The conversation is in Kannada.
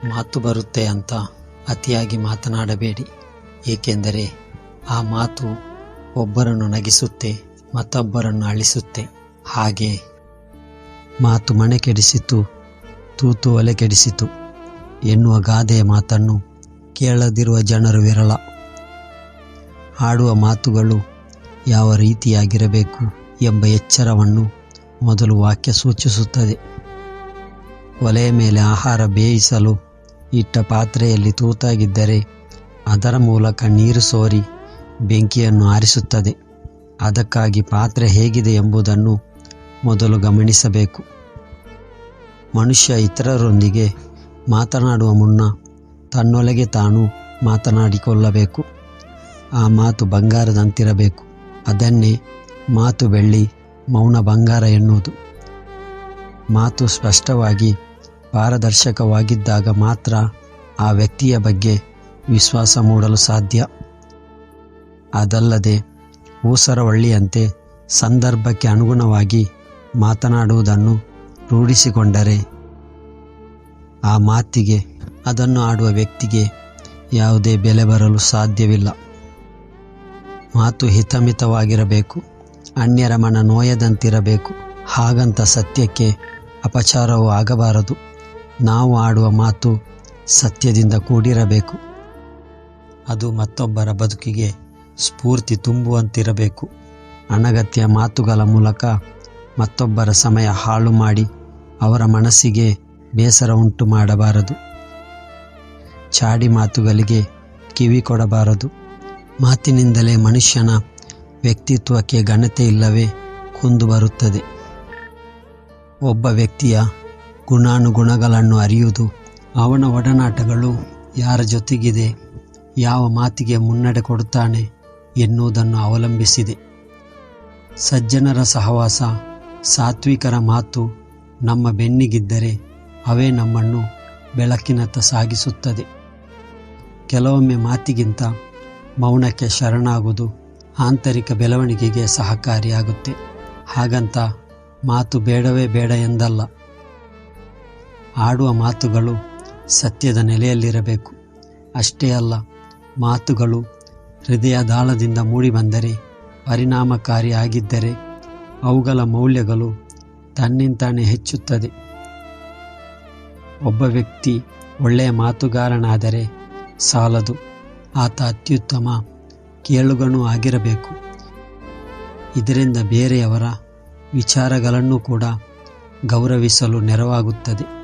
ಮಾತು ಬರುತ್ತೆ ಅಂತ ಅತಿಯಾಗಿ ಮಾತನಾಡಬೇಡಿ, ಏಕೆಂದರೆ ಆ ಮಾತು ಒಬ್ಬರನ್ನು ನಗಿಸುತ್ತೆ, ಮತ್ತೊಬ್ಬರನ್ನು ಅಳಿಸುತ್ತೆ. ಹಾಗೆ ಮಾತು ಮನೆ ಕೆಡಿಸಿತು, ತೂತು ಒಲೆ ಕೆಡಿಸಿತು ಎನ್ನುವ ಗಾದೆಯ ಮಾತನ್ನು ಕೇಳದಿರುವ ಜನರು ವಿರಳ. ಆಡುವ ಮಾತುಗಳು ಯಾವ ರೀತಿಯಾಗಿರಬೇಕು ಎಂಬ ಎಚ್ಚರವನ್ನು ಮೊದಲು ವಾಕ್ಯ ಸೂಚಿಸುತ್ತದೆ. ಒಲೆಯ ಮೇಲೆ ಆಹಾರ ಬೇಯಿಸಲು ಇಟ್ಟ ಪಾತ್ರೆಯಲ್ಲಿ ತೂತಾಗಿದ್ದರೆ ಅದರ ಮೂಲಕ ನೀರು ಸೋರಿ ಬೆಂಕಿಯನ್ನು ಆರಿಸುತ್ತದೆ. ಅದಕ್ಕಾಗಿ ಪಾತ್ರೆ ಹೇಗಿದೆ ಎಂಬುದನ್ನು ಮೊದಲು ಗಮನಿಸಬೇಕು. ಮನುಷ್ಯ ಇತರರೊಂದಿಗೆ ಮಾತನಾಡುವ ಮುನ್ನ ತನ್ನೊಳಗೆ ತಾನು ಮಾತನಾಡಿಕೊಳ್ಳಬೇಕು. ಆ ಮಾತು ಬಂಗಾರದಂತಿರಬೇಕು. ಅದನ್ನೇ ಮಾತು ಬೆಳ್ಳಿ, ಮೌನ ಬಂಗಾರ ಎನ್ನುವುದು. ಮಾತು ಸ್ಪಷ್ಟವಾಗಿ ಪಾರದರ್ಶಕವಾಗಿದ್ದಾಗ ಮಾತ್ರ ಆ ವ್ಯಕ್ತಿಯ ಬಗ್ಗೆ ವಿಶ್ವಾಸ ಮೂಡಲು ಸಾಧ್ಯ. ಅದಲ್ಲದೆ ಊಸರವಳ್ಳಿಯಂತೆ ಸಂದರ್ಭಕ್ಕೆ ಅನುಗುಣವಾಗಿ ಮಾತನಾಡುವುದನ್ನು ರೂಢಿಸಿಕೊಂಡರೆ ಆ ಮಾತಿಗೆ, ಅದನ್ನು ಆಡುವ ವ್ಯಕ್ತಿಗೆ ಯಾವುದೇ ಬೆಲೆ ಬರಲು ಸಾಧ್ಯವಿಲ್ಲ. ಮಾತು ಹಿತಮಿತವಾಗಿರಬೇಕು, ಅನ್ಯರ ಮನ ನೋಯದಂತಿರಬೇಕು. ಹಾಗಂತ ಸತ್ಯಕ್ಕೆ ಅಪಚಾರವೂ ಆಗಬಾರದು. ನಾವು ಆಡುವ ಮಾತು ಸತ್ಯದಿಂದ ಕೂಡಿರಬೇಕು. ಅದು ಮತ್ತೊಬ್ಬರ ಬದುಕಿಗೆ ಸ್ಫೂರ್ತಿ ತುಂಬುವಂತಿರಬೇಕು. ಅನಗತ್ಯ ಮಾತುಗಳ ಮೂಲಕ ಮತ್ತೊಬ್ಬರ ಸಮಯ ಹಾಳು ಮಾಡಿ ಅವರ ಮನಸ್ಸಿಗೆ ಬೇಸರ ಉಂಟು ಮಾಡಬಾರದು. ಚಾಡಿ ಮಾತುಗಳಿಗೆ ಕಿವಿ ಕೊಡಬಾರದು. ಮಾತಿನಿಂದಲೇ ಮನುಷ್ಯನ ವ್ಯಕ್ತಿತ್ವಕ್ಕೆ ಘನತೆ ಇಲ್ಲವೇ ಕುಂದು ಬರುತ್ತದೆ. ಒಬ್ಬ ವ್ಯಕ್ತಿಯ ಗುಣಾನುಗುಣಗಳನ್ನು ಅರಿಯುವುದು ಅವನ ಒಡನಾಟಗಳು ಯಾರ ಜೊತೆಗಿದೆ, ಯಾವ ಮಾತಿಗೆ ಮುನ್ನಡೆ ಕೊಡುತ್ತಾನೆ ಎನ್ನುವುದನ್ನು ಅವಲಂಬಿಸಿದೆ. ಸಜ್ಜನರ ಸಹವಾಸ, ಸಾತ್ವಿಕರ ಮಾತು ನಮ್ಮ ಬೆನ್ನಿಗಿದ್ದರೆ ಅವೇ ನಮ್ಮನ್ನು ಬೆಳಕಿನತ್ತ ಸಾಗಿಸುತ್ತದೆ. ಕೆಲವೊಮ್ಮೆ ಮಾತಿಗಿಂತ ಮೌನಕ್ಕೆ ಶರಣಾಗುವುದು ಆಂತರಿಕ ಬೆಳವಣಿಗೆಗೆ ಸಹಕಾರಿಯಾಗುತ್ತೆ. ಹಾಗಂತ ಮಾತು ಬೇಡವೇ ಬೇಡ ಎಂದಲ್ಲ. ಆಡುವ ಮಾತುಗಳು ಸತ್ಯದ ನೆಲೆಯಲ್ಲಿರಬೇಕು. ಅಷ್ಟೇ ಅಲ್ಲ, ಮಾತುಗಳು ಹೃದಯದಾಳದಿಂದ ಮೂಡಿಬಂದರೆ, ಪರಿಣಾಮಕಾರಿಯಾಗಿದ್ದರೆ ಅವುಗಳ ಮೌಲ್ಯಗಳು ತನ್ನಿಂತಾನೇ ಹೆಚ್ಚುತ್ತದೆ. ಒಬ್ಬ ವ್ಯಕ್ತಿ ಒಳ್ಳೆಯ ಮಾತುಗಾರನಾದರೆ ಸಾಲದು, ಆತ ಅತ್ಯುತ್ತಮ ಕೇಳುಗನೂ ಆಗಿರಬೇಕು. ಇದರಿಂದ ಬೇರೆಯವರ ವಿಚಾರಗಳನ್ನು ಕೂಡ ಗೌರವಿಸಲು ನೆರವಾಗುತ್ತದೆ.